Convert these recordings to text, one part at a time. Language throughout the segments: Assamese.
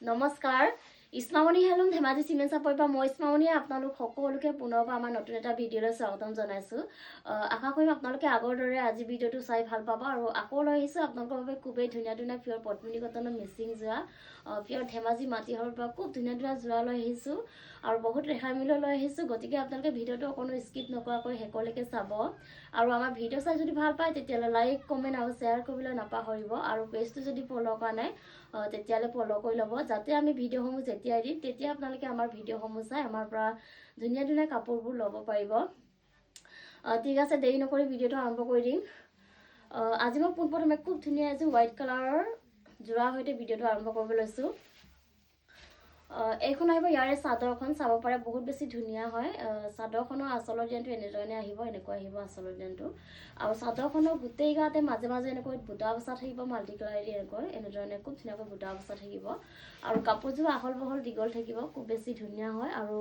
নমস্কাৰ ইছমামণি হেলুম ধেমাজি চিমেণ্ট চাপৰিৰ পৰা মই ইছমামণিয়ে আপোনালোক সকলোকে পুনৰবাৰ আমাৰ নতুন এটা ভিডিঅ'লৈ স্বাগতম জনাইছোঁ। আশা কৰিম আপোনালোকে আগৰ দৰে আজি ভিডিঅ'টো চাই ভাল পাব আৰু আকৌ লৈ আহিছোঁ আপোনালোকৰ বাবে খুবেই ধুনীয়া ধুনীয়া পিয়ৰ পদ্মিনী কটনৰ মিচিং যোৰা পিয়ৰ ধেমাজি মাটিহৰৰ পৰা খুব ধুনীয়া ধুনীয়া যোৰা লৈ আহিছোঁ আৰু বহুত ৰেহাই মূল্য লৈ আহিছোঁ। গতিকে আপোনালোকে ভিডিঅ'টো অকণো স্কিপ নকৰাকৈ শেষলৈকে চাব আৰু আমাৰ ভিডিঅ' চাই যদি ভাল পায় তেতিয়াহ'লে লাইক কমেণ্ট আৰু শ্বেয়াৰ কৰিবলৈ নাপাহৰিব আৰু পেজটো যদি ফ'ল' কৰা নাই তেতিয়াহ'লে ফ'ল' কৰি ল'ব যাতে আমি ভিডিঅ'সমূহ যেতিয়াই দিম তেতিয়া আপোনালোকে আমাৰ ভিডিঅ'সমূহ চাই আমাৰ পৰা ধুনীয়া ধুনীয়া কাপোৰবোৰ ল'ব পাৰিব। ঠিক আছে, দেৰি নকৰি ভিডিঅ'টো আৰম্ভ কৰি দিম। আজি মই পোনপ্ৰথমে খুব ধুনীয়া এযোৰ হোৱাইট কালাৰৰ যোৰাৰ সৈতে ভিডিঅ'টো আৰম্ভ কৰিব লৈছোঁ। এইখন আহিব ইয়াৰে চাদৰখন চাব পাৰে, বহুত বেছি ধুনীয়া হয়। চাদৰখনৰ আঁচলৰ ডিজাইনটো এনেধৰণে আহিব, এনেকৈ আহিব আঁচলৰ ডিজাইনটো আৰু চাদৰখনৰ গোটেই গাতে মাজে মাজে এনেকৈ বুটা বচা থাকিব, মাল্টি কালাৰেদি এনেধৰণে খুব ধুনীয়াকৈ বুটা বচা থাকিব আৰু কাপোৰযোৰ আহল বহল দীঘল থাকিব, খুব বেছি ধুনীয়া হয় আৰু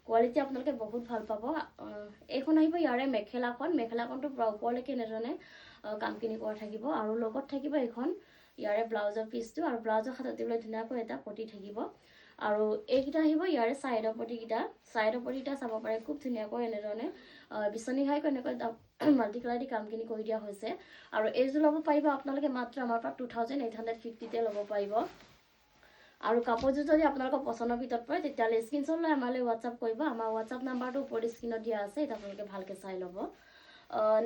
কোৱালিটি আপোনালোকে বহুত ভাল পাব। এইখন আহিব ইয়াৰে মেখেলাখনটো পূৰা ওপৰলৈকে এনেধৰণে কামখিনি কৰা থাকিব আৰু লগত থাকিব এইখন ইয়াৰে ব্লাউজৰ পিচটো আৰু ব্লাউজৰ হাতত দিবলৈ ধুনীয়াকৈ এটা পটি থাকিব আৰু এইকেইটা আহিব ইয়াৰে ছাইডৰ পটিকেইটা চাব পাৰে, খুব ধুনীয়াকৈ এনেধৰণে বিচনী ঘাইকৈ এনেকৈ মাল্টি কালাৰ দি কামখিনি কৰি দিয়া হৈছে আৰু এইযোৰ ল'ব পাৰিব আপোনালোকে মাত্ৰ আমাৰ পৰা 2850 ল'ব পাৰিব আৰু কাপোৰযোৰ যদি আপোনালোকৰ পচন্দৰ ভিতৰত পৰে তেতিয়াহ'লে স্ক্ৰীনশ্বট লৈ আমালৈ হোৱাটছআপ কৰিব। আমাৰ হোৱাটছআপ নাম্বাৰটো ওপৰত স্ক্ৰীনত দিয়া আছে, এতিয়া আপোনালোকে ভালকৈ চাই ল'ব।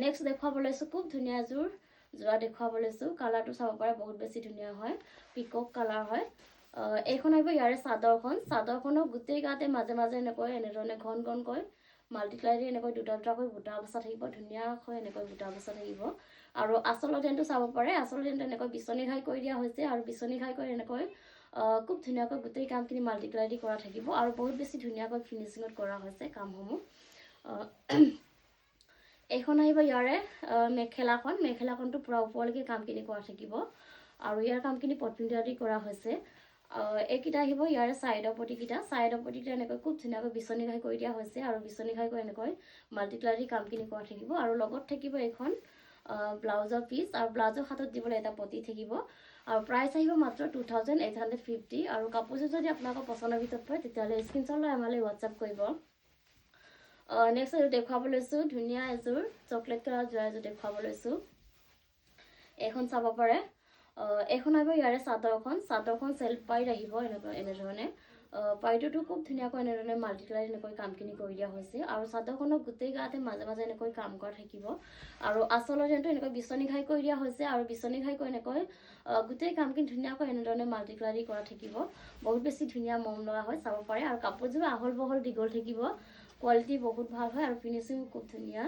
নেক্সট দেখুৱাব লৈছোঁ খুব ধুনীয়া এযোৰ যোৰা দেখুৱাব লৈছোঁ। কালাৰটো চাব পাৰে, বহুত বেছি ধুনীয়া হয়, পিকক কালাৰ হয়। এইখন আহিব ইয়াৰে চাদৰখনৰ গোটেই গাতে মাজে মাজে এনেধৰণে ঘন ঘনকৈ মাল্টি কালাৰেদি এনেকৈ দুটা দুটাকৈ বুটা বচা থাকিব, ধুনীয়াকৈ এনেকৈ বুটা বচা থাকিব আৰু আঁচলৰ ডিজাইনটো চাব পাৰে, আঁচলৰ ডিজাইনটো এনেকৈ বিচনী ঘাই কৰি দিয়া হৈছে আৰু বিচনী ঘাই কৰি এনেকৈ খুব ধুনীয়াকৈ গোটেই কামখিনি মাল্টি কালাৰেদি কৰা থাকিব আৰু বহুত বেছি ধুনীয়াকৈ ফিনিচিঙত কৰা হৈছে কামসমূহ। এইখন আহিব ইয়াৰে মেখেলাখনটো পূৰা ওপৰলৈকে কামখিনি কৰা থাকিব আৰু ইয়াৰ কামখিনি পদ্মিনী কৰা হৈছে। এইকেইটা আহিব ইয়াৰে ছাইডৰ পটিকেইটা এনেকৈ খুব ধুনীয়াকৈ বিচনী ঘাই কৰি দিয়া হৈছে আৰু বিচনী ঘাই কৰি এনেকৈ মাল্টি কালাৰেদি কামখিনি কৰা থাকিব আৰু লগত থাকিব এইখন ব্লাউজৰ পিচ আৰু ব্লাউজৰ হাতত দিবলৈ এটা পটি থাকিব আৰু প্ৰাইচ আহিব মাত্ৰ 2850 আৰু কাপোৰযোৰ যদি আপোনালোকৰ পচন্দৰ ভিতৰত পৰে তেতিয়াহ'লে স্ক্ৰীনশ্বট লৈ আমালৈ হোৱাটছআপ কৰিব। নেক্সট এযোৰ দেখুৱাব লৈছোঁ, ধুনীয়া এযোৰ চকলেট কালাৰ যোৰা এযোৰ দেখুৱাব লৈছোঁ। এইখন চাব পাৰে, এইখন আহিব ইয়াৰে চাদৰখন চেল্ফ পাইড আহিব এনেধৰণে পাইডতো খুব ধুনীয়াকৈ এনেধৰণে মাল্টি কালাৰ এনেকৈ কামখিনি কৰি দিয়া হৈছে আৰু চাদৰখনৰ গোটেই গাতে মাজে মাজে এনেকৈ কাম কৰা থাকিব আৰু আঁচলৰ ডিজাইনটো এনেকৈ বিচনী ঘাই কৰি দিয়া হৈছে আৰু বিচনী ঘাই কৰি এনেকৈ গোটেই কামখিনি ধুনীয়াকৈ এনেধৰণে মাল্টি কালাৰেদি কৰা থাকিব, বহুত বেছি ধুনীয়া মৰম লগা হয়, চাব পাৰে আৰু কাপোৰযোৰ আহল বহল দীঘল থাকিব, কোৱালিটি বহুত ভাল হয় আৰু ফিনিচিং খুব ধুনীয়া।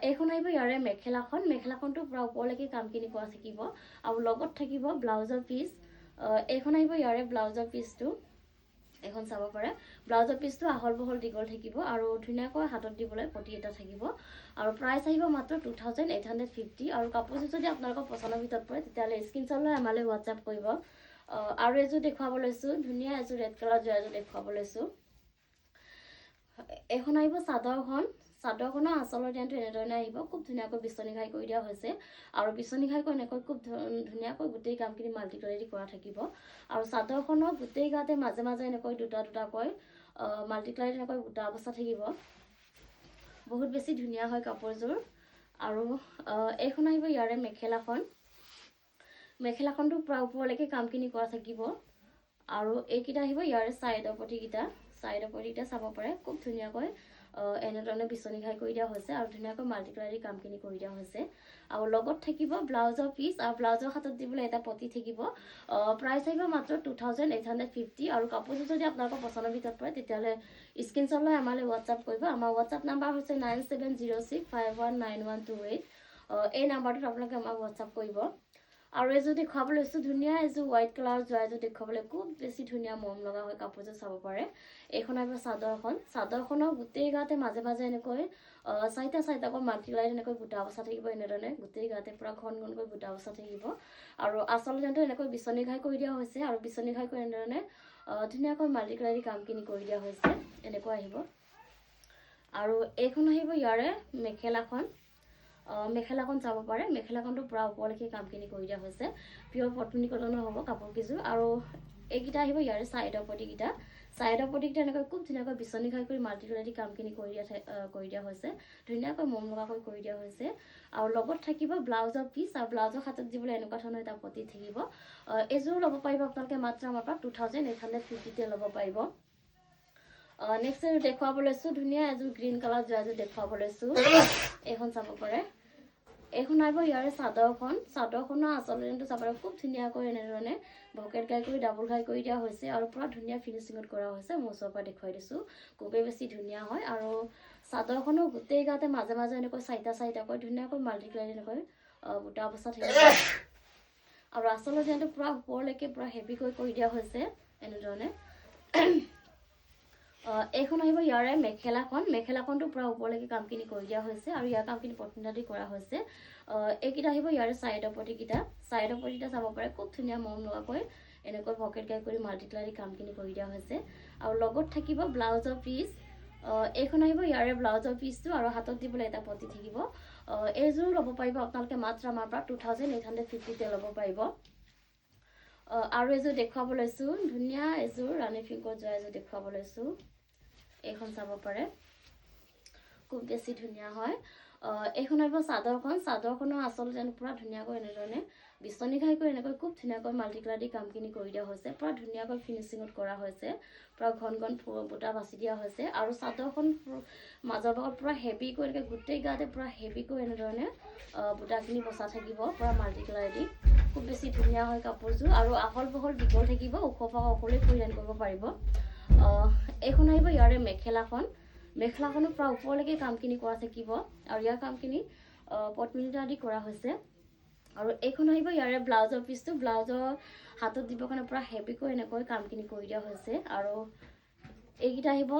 এইখন আহিব ইয়াৰে মেখেলাখনটো পূৰা ওপৰলৈকে কামখিনি কৰা থাকিব আৰু লগত থাকিব ব্লাউজৰ পিচ। এইখন আহিব ইয়াৰে ব্লাউজৰ পিচটো, এইখন চাব পাৰে, ব্লাউজৰ পিচটো আহল বহল দীঘল থাকিব আৰু ধুনীয়াকৈ হাতত দিবলৈ পটি এটা থাকিব আৰু প্ৰাইচ আহিব মাত্ৰ 2850 আৰু কাপোৰযোৰ যদি আপোনালোকৰ পচন্দৰ ভিতৰত পৰে তেতিয়াহ'লে স্ক্ৰীনশ্বট লৈ আমালৈ হোৱাটছআপ কৰিব। আৰু এযোৰ দেখুৱাব লৈছোঁ, ধুনীয়া এযোৰ ৰেড কালাৰ যোৰা এযোৰ দেখুৱাব লৈছোঁ। এইখন আহিব চাদৰখনৰ আঁচলৰ ডিজাইনটো এনেধৰণে আহিব, খুব ধুনীয়াকৈ বিচনী ঘাই কৰি দিয়া হৈছে আৰু বিচনী ঘাই কৰি এনেকৈ খুব ধুনীয়াকৈ গোটেই কামখিনি মাল্টি কালাৰেদি কৰা থাকিব আৰু চাদৰখনৰ গোটেই গাতে মাজে মাজে এনেকৈ দুটা দুটাকৈ মাল্টি কালাৰেদি এনেকৈ বুটা বচা থাকিব, বহুত বেছি ধুনীয়া হয় কাপোৰযোৰ। আৰু এইখন আহিব ইয়াৰে মেখেলাখনটো পূৰা ওপৰলৈকে কামখিনি কৰা থাকিব আৰু এইকেইটা আহিব ইয়াৰে ছাইডৰ পটিকেইটা চাব পাৰে, খুব ধুনীয়াকৈ এনেধৰণে বিচনী ঘাই কৰি দিয়া হৈছে আৰু ধুনীয়াকৈ মাল্টি কালাৰেদি কামখিনি কৰি দিয়া হৈছে আৰু লগত থাকিব ব্লাউজৰ পিচ আৰু ব্লাউজৰ হাতত দিবলৈ এটা পটি থাকিব। প্ৰাইচ আহিব মাত্ৰ 2850 আৰু কাপোৰযোৰ যদি আপোনালোকৰ পচন্দৰ ভিতৰত পৰে তেতিয়াহ'লে স্ক্ৰীনশ্বট লৈ আমালৈ হোৱাটছআপ কৰিব। আমাৰ হোৱাটছআপ নাম্বাৰ হৈছে 9706519128। এই নাম্বাৰটোত আপোনালোকে আমাক হোৱাটছআপ কৰিব। আৰু এযোৰ দেখুৱাব লৈছোঁ, ধুনীয়া এযোৰ হোৱাইট কালাৰ যোৰা এযোৰ দেখুৱাবলৈ খুব বেছি ধুনীয়া মৰম লগা হয় কাপোৰযোৰ, চাব পাৰে। এইখন আহিব চাদৰখনৰ গোটেই গাতে মাজে মাজে এনেকৈ চাৰিটাকৈ মাল্টি কালাৰেদি এনেকৈ বুটা বচা থাকিব, এনেধৰণে গোটেই গাতে পূৰা ঘন ঘনকৈ বুটা বচা থাকিব আৰু আঁচল ডিজাইনটো এনেকৈ বিচনী ঘাই কৰি দিয়া হৈছে আৰু বিচনী ঘাই কৰি এনেধৰণে ধুনীয়াকৈ মাল্টি কালাৰেদি কামখিনি কৰি দিয়া হৈছে, এনেকুৱা আহিব। আৰু এইখন আহিব ইয়াৰে মেখেলাখন চাব পাৰে, মেখেলাখনটো পূৰা ওপৰলৈকে কামখিনি কৰি দিয়া হৈছে, পিয়ৰ পদ্মিনী কটনৰ হ'ব কাপোৰ কেইযোৰ আৰু এইকেইটা আহিব ইয়াৰে চাইডৰ পটিকেইটা চাইডৰ পটিকেইটা এনেকৈ খুব ধুনীয়াকৈ বিচনী খাই কৰি মাল্টিকুলাৰী কামখিনি কৰি দিয়া হৈছে ধুনীয়াকৈ মম লগাকৈ কৰি দিয়া হৈছে আৰু লগত থাকিব ব্লাউজৰ পিচ আৰু ব্লাউজৰ হাতত দিবলৈ এনেকুৱা ধৰণৰ এটা পটি থাকিব এযোৰ ল'ব পাৰিব আপোনালোকে মাত্ৰ আমাৰ পৰা 2850 ল'ব পাৰিব নেক্সট এযোৰ দেখুৱাব লৈছোঁ ধুনীয়া এযোৰ গ্ৰীণ কালাৰ যোৱা এযোৰ দেখুৱাব লৈছোঁ এইখন চাব পাৰে এইখন আহিব ইয়াৰে চাদৰখনৰ আচলতে চাবলৈ খুব ধুনীয়াকৈ এনেধৰণে ভকেট গাই কৰি ডাবল ঘাই কৰি দিয়া হৈছে আৰু পুৰা ধুনীয়া ফিনিচিঙত কৰা হৈছে মই ওচৰৰ পৰা দেখুৱাই দিছোঁ খুবেই বেছি ধুনীয়া হয় আৰু চাদৰখনো গোটেই গাতে মাজে মাজে এনেকৈ চাৰিটাকৈ ধুনীয়াকৈ মাল্টিকুলাৰী এনেকৈ বুটা বচা থাকিব আৰু আচলতে যিহেতু পুৰা ওপৰলৈকে পুৰা হেভিকৈ কৰি দিয়া হৈছে এনেধৰণে এইখন আহিব ইয়াৰে মেখেলাখনটো পুৰা ওপৰলৈকে কামখিনি কৰি দিয়া হৈছে আৰু ইয়াৰ কামখিনি পটমিনাটি কৰা হৈছে এইকেইটা আহিব ইয়াৰে চাইডৰ পটিকেইটা চাব পাৰে খুব ধুনীয়া মম লগাকৈ এনেকৈ পকেট গাই কৰি মাল্টিকুলাৰী কামখিনি কৰি দিয়া হৈছে আৰু লগত থাকিব ব্লাউজৰ পিচ এইখন আহিব ইয়াৰে ব্লাউজৰ পিচটো আৰু হাতত দিবলৈ এটা পটি থাকিব এইযোৰ ল'ব পাৰিব আপোনালোকে মাত্ৰ আমাৰ পৰা 2850 ল'ব পাৰিব আৰু এযোৰ দেখুৱাব লৈছোঁ ধুনীয়া এযোৰ ৰাণী পিংকত যোৱা এযোৰ দেখুৱাব লৈছোঁ এইখন চাব পাৰে খুব বেছি ধুনীয়া হয় এইখন আহিব চাদৰখনৰ আচলতে পুৰা ধুনীয়াকৈ এনেধৰণে বিচনী ঘাই কৰি এনেকৈ খুব ধুনীয়াকৈ মাল্টিকুলাৰী কামখিনি কৰি দিয়া হৈছে পুৰা ধুনীয়াকৈ ফিনিচিঙত কৰা হৈছে পুৰা ঘন বুটা বাছি দিয়া হৈছে আৰু চাদৰখন মাজৰ ভাগত পুৰা হেভিকৈ এনেকৈ গোটেই গাতে পুৰা হেভিকৈ এনেধৰণে বুটাখিনি বচা থাকিব পুৰা মাল্টিকুলাৰী খুব বেছি ধুনীয়া হয় কাপোৰযোৰ আৰু আহল বহল দীঘল থাকিব ওখ পাখ সকলোৱে পৰিধান কৰিব পাৰিব এইখন আহিব ইয়াৰে মেখেলাখনো পুৰা ওপৰলৈকে কামখিনি কৰা থাকিব আৰু ইয়াৰ কামখিনি পটমিনা আদি কৰা হৈছে আৰু এইখন আহিব ইয়াৰে ব্লাউজৰ পিচটো ব্লাউজৰ হাতত দিবৰ কাৰণে পুৰা হেভিকৈ এনেকৈ কামখিনি কৰি দিয়া হৈছে আৰু এইকেইটা আহিব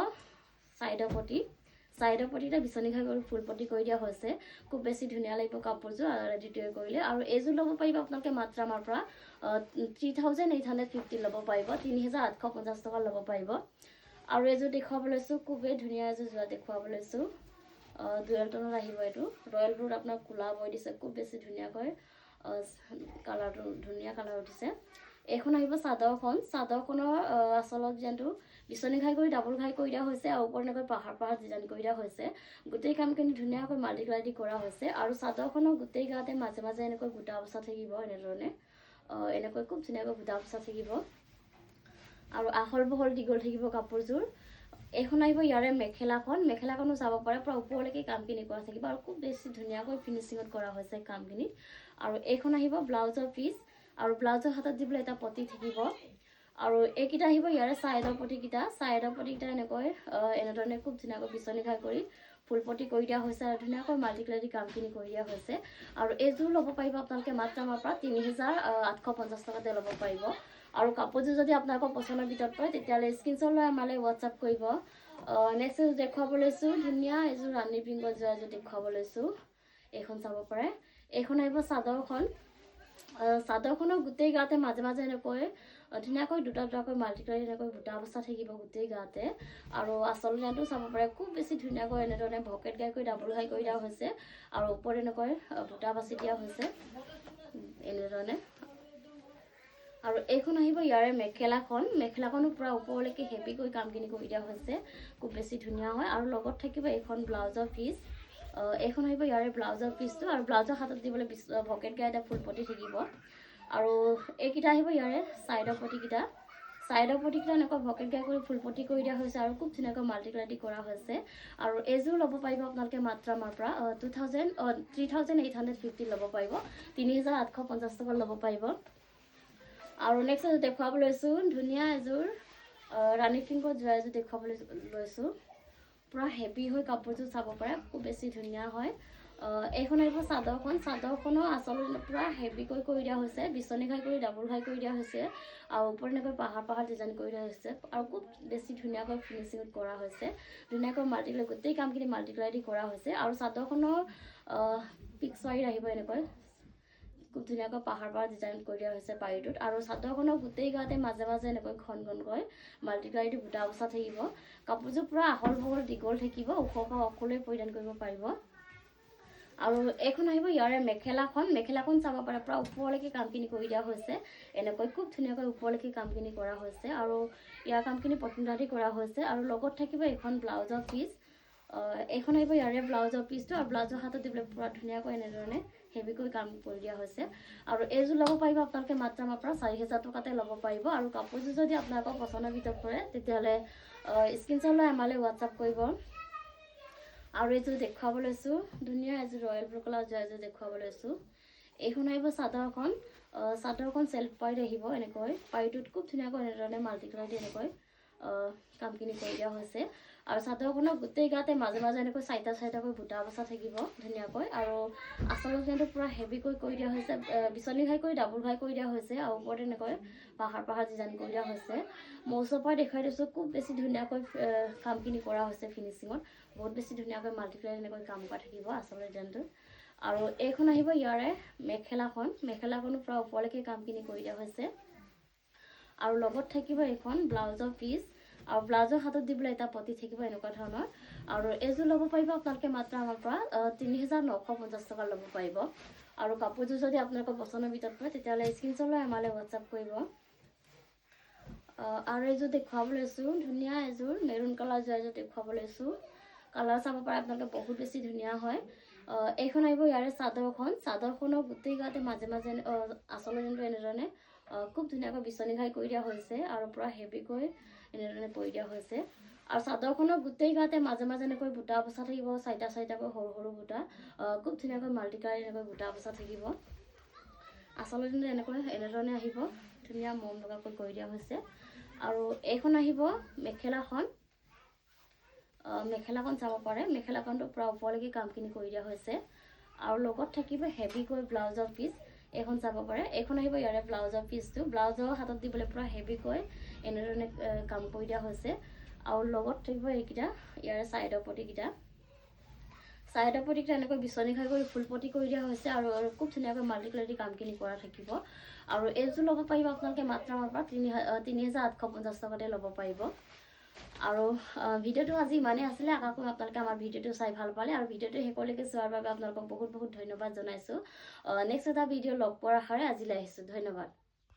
চাইডৰ পটিটা বিচনী ঘাই কৰি ফুল পটি কৰি দিয়া হৈছে খুব বেছি ধুনীয়া লাগিব কাপোৰযোৰ ৰেডি কৰিলে আৰু এইযোৰ ল'ব পাৰিব আপোনালোকে মাত্ৰ আমাৰ পৰা 3850 ল'ব পাৰিব 3850 টকা ল'ব পাৰিব আৰু এযোৰ দেখুৱাব লৈছোঁ খুবেই ধুনীয়া এযোৰ যোৱা দেখুৱাব লৈছোঁ ডুৱেল টনত আহিব এইটো ৰয়েল ব্লুত আপোনাক কোলা বৈ দিছে খুব বেছি ধুনীয়াকৈ কালাৰটো ধুনীয়া কালাৰ উঠিছে এইখন আহিব চাদৰখনৰ আচলত যেনটো বিচনী ঘাই কৰি ডাবল ঘাই কৰি দিয়া হৈছে আৰু ওপৰত এনেকৈ পাহাৰ ডিজাইন কৰি দিয়া হৈছে গোটেই কামখিনি ধুনীয়াকৈ মাল্টিকুলাৰী কৰা হৈছে আৰু চাদৰখনৰ গোটেই গাতে মাজে মাজে এনেকৈ বুটা বচা থাকিব এনেধৰণে এনেকৈ খুব ধুনীয়াকৈ বুটা বচা থাকিব আৰু আহল বহল দীঘল থাকিব কাপোৰযোৰ এইখন আহিব ইয়াৰে মেখেলাখনো চাব পাৰে পুৰা ওপৰলৈকে কামখিনি কৰা থাকিব আৰু খুব বেছি ধুনীয়াকৈ ফিনিচিঙত কৰা হৈছে কামখিনি আৰু এইখন আহিব ব্লাউজৰ পিচ আৰু ব্লাউজৰ হাতত দিবলৈ এটা পটি থাকিব আৰু এইকেইটা আহিব ইয়াৰে চাইডৰ পটিকেইটা এনেকৈ এনেধৰণে খুব ধুনীয়াকৈ বিচনী ঘাই কৰি ফুল পটি কৰি দিয়া হৈছে আৰু ধুনীয়াকৈ মাল্টিকুলাৰী কামখিনি কৰি দিয়া হৈছে আৰু এইযোৰ ল'ব পাৰিব আপোনালোকে মাত্ৰ আমাৰ পৰা 3850 টকাতে ল'ব পাৰিব আৰু কাপোৰযোৰ যদি আপোনালোকৰ পচন্দৰ ভিতৰত পৰে তেতিয়াহ'লে স্ক্ৰীনশ্বট লৈ আমালৈ হোৱাটছআপ কৰিব নেক্সট এযোৰ দেখুৱাব লৈছোঁ ধুনীয়া এযোৰ ৰাণী পিংকত যোৱা এযোৰ দেখুৱাব লৈছোঁ এইখন চাব পাৰে এইখন আহিব চাদৰখনৰ গোটেই গাতে মাজে মাজে এনেকৈ ধুনীয়াকৈ দুটাকৈ মাল্টিকুলাৰী এনেকৈ বুটা বচা থাকিব গোটেই গাতে আৰু আচলতে চাব পাৰে খুব বেছি ধুনীয়াকৈ এনেধৰণে ভকেট গাই কৰি ডাবল ঘাই কৰি দিয়া হৈছে আৰু ওপৰত এনেকৈ বুটা বাচি দিয়া হৈছে এনেধৰণে আৰু এইখন আহিব ইয়াৰে মেখেলাখনো পুৰা ওপৰলৈকে হেভিকৈ কামখিনি কৰি দিয়া হৈছে খুব বেছি ধুনীয়া হয় আৰু লগত থাকিব এইখন ব্লাউজৰ পিচ এইখন আহিব ইয়াৰে ব্লাউজৰ পিচটো আৰু ব্লাউজৰ হাতত দিবলৈ ভকেট গাই এটা ফুল পটি থাকিব আৰু এইকেইটা আহিব ইয়াৰে চাইডৰ পটিকেইটা এনেকৈ ভকেট গাই কৰি ফুল পটি কৰি দিয়া হৈছে আৰু খুব ধুনীয়াকৈ মাল্টিকুলাৰী কৰা হৈছে আৰু এইযোৰ ল'ব পাৰিব আপোনালোকে মাত্ৰ আমাৰ পৰা 3850 ল'ব পাৰিব 3850 টকা ল'ব পাৰিব আৰু নেক্সট এযোৰ দেখুৱাব লৈছোঁ ধুনীয়া এযোৰ ৰাণী পিংকত যোৱা এযোৰ দেখুৱাব লৈছোঁ পুৰা হেভি হৈ কাপোৰযোৰ চাব পাৰে খুব বেছি ধুনীয়া হয় এইখন আহিব চাদৰখনৰ আচলতে পুৰা হেভিকৈ কৰি দিয়া হৈছে বিচনী ঘাই কৰি ডাবল ঘাই কৰি দিয়া হৈছে আৰু ওপৰত এনেকৈ পাহাৰ ডিজাইন কৰি দিয়া হৈছে আৰু খুব বেছি ধুনীয়াকৈ ফিনিচিঙত কৰা হৈছে ধুনীয়াকৈ গোটেই কামখিনি মাল্টিকুলাৰী কৰা হৈছে আৰু চাদৰখনৰ পিক্স ৱাইড আহিব এনেকৈ খুব ধুনীয়াকৈ পাহাৰ ডিজাইন কৰি দিয়া হৈছে পাৰিটোত আৰু চাদৰখনৰ গোটেই গাতে মাজে মাজে এনেকৈ ঘনকৈ মাল্টিকুলাৰী বুটা বচা থাকিব কাপোৰযোৰ পুৰা আহল বহল দীঘল থাকিব ওখ সকলোৱে পৰিধান কৰিব পাৰিব আৰু এইখন আহিব ইয়াৰে মেখেলাখন চাব পাৰে পুৰা ওপৰলৈকে কামখিনি কৰি দিয়া হৈছে এনেকৈ খুব ধুনীয়াকৈ ওপৰলৈকে কামখিনি কৰা হৈছে আৰু ইয়াৰ কামখিনি পচন্দাদি কৰা হৈছে আৰু লগত থাকিব এখন ব্লাউজৰ পিচ এইখন আহিব ইয়াৰে ব্লাউজৰ পিচটো আৰু ব্লাউজৰ হাতত দিবলৈ পুৰা ধুনীয়াকৈ এনেধৰণে হেভিকৈ কাম কৰি দিয়া হৈছে আৰু এইযোৰ ল'ব পাৰিব আপোনালোকে মাত্ৰ আমাৰ পৰা 4,000 টকাতে ল'ব পাৰিব আৰু কাপোৰযোৰ যদি আপোনালোকৰ পচন্দৰ ভিতৰত পৰে তেতিয়াহ'লে স্ক্ৰীনশ্বট লৈ আমালৈ হোৱাটছআপ কৰিব আৰু এইযোৰ দেখুৱাব লৈছোঁ ধুনীয়া এযোৰ ৰয়েল ব্লু কালাৰ এযোৰ দেখুৱাব লৈছোঁ এইখন আহিব চাদৰখন চেল্ফ পাইড আহিব এনেকৈ পাইটোত খুব ধুনীয়াকৈ এনেধৰণে মাল্টি কালাৰ দি এনেকৈ কামখিনি কৰি দিয়া হৈছে আৰু চাদৰখনৰ গোটেই গাতে মাজে মাজে এনেকৈ চাইটাকৈ বুটা বচা থাকিব ধুনীয়াকৈ আৰু আচলতে পুৰা হেভিকৈ কৰি দিয়া হৈছে বিচনী ঘাই কৰি ডাবুল ঘাই কৰি দিয়া হৈছে আৰু ওপৰত এনেকৈ পাহাৰ ডিজাইন কৰি দিয়া হৈছে মই ওচৰৰ পৰা দেখুৱাই দিছোঁ খুব বেছি ধুনীয়াকৈ কামখিনি কৰা হৈছে ফিনিচিঙত বহুত বেছি ধুনীয়াকৈ মাল্টিপ্লাই এনেকৈ কাম কৰা থাকিব আচলতে ডিজাইনটোত আৰু এইখন আহিব ইয়াৰে মেখেলাখনো পুৰা ওপৰলৈকে কামখিনি কৰি দিয়া হৈছে আৰু লগত থাকিব এইখন ব্লাউজৰ পিচ আৰু ব্লাউজৰ হাতত দিবলৈ এটা পটি থাকিব এনেকুৱা ধৰণৰ আৰু এইযোৰ ল'ব পাৰিব আপোনালোকে মাত্ৰ আমাৰ পৰা 3,950 টকা ল'ব পাৰিব আৰু কাপোৰযোৰ যদি আপোনালোকৰ পচন্দৰ ভিতৰত পৰে তেতিয়াহ'লে স্ক্ৰীনশ্বট লৈ আমালৈ হোৱাটছআপ কৰিব আৰু এইযোৰ দেখুৱাব লৈছোঁ ধুনীয়া এযোৰ মেৰুন কালাৰ এযোৰ দেখুৱাব লৈছোঁ কালাৰ চাব পাৰে আপোনালোকে বহুত বেছি ধুনীয়া হয় এইখন আহিব ইয়াৰে চাদৰখনৰ গোটেই গাতে মাজে মাজে আচলতে এনেধৰণে খুব ধুনীয়াকৈ বিচনী ঘাই কৰি দিয়া হৈছে আৰু পুৰা হেভিকৈ এনেধৰণে কৰি দিয়া হৈছে আৰু চাদৰখনৰ গোটেই গাতে মাজে মাজে এনেকৈ বুটা বচা থাকিব চাৰিটাকৈ সৰু বুটা খুব ধুনীয়াকৈ মাল্টি কালাৰ এনেকৈ বুটা বচা থাকিব আচলতে এনেধৰণে আহিব ধুনীয়া মম লগাকৈ কৰি দিয়া হৈছে আৰু এইখন আহিব মেখেলাখন চাব পাৰে মেখেলাখনটো পুৰা ওপৰলৈকে কামখিনি কৰি দিয়া হৈছে আৰু লগত থাকিব হেভিকৈ ব্লাউজৰ পিচ এইখন চাব পাৰে এইখন আহিব ইয়াৰে ব্লাউজৰ পিচটো ব্লাউজৰ হাতত দিবলৈ পুৰা হেভিকৈ এনেধৰণে কাম কৰি দিয়া হৈছে আৰু লগত থাকিব এইকেইটা ইয়াৰে চাইডৰ পটিকেইটা এনেকৈ বিচনী ঘাই কৰি ফুল পটি কৰি দিয়া হৈছে আৰু খুব ধুনীয়াকৈ মাল্টি কালাৰ দি কামখিনি কৰা থাকিব আৰু এইযোৰ ল'ব পাৰিব আপোনালোকে মাত্ৰ আমাৰ পৰা 3,850 টকাতে ল'ব পাৰিব আৰু ভিডিঅ'টো আজি ইমানেই আছিলে আশা কৰোঁ আপোনালোকে আমাৰ ভিডিঅ'টো চাই ভাল পালে আৰু ভিডিঅ'টো শেষলৈকে চোৱাৰ বাবে আপোনালোকক বহুত ধন্যবাদ জনাইছোঁ নেক্সট এটা ভিডিঅ' লগ পোৱাৰ আশাৰে আজিলৈ আহিছোঁ ধন্যবাদ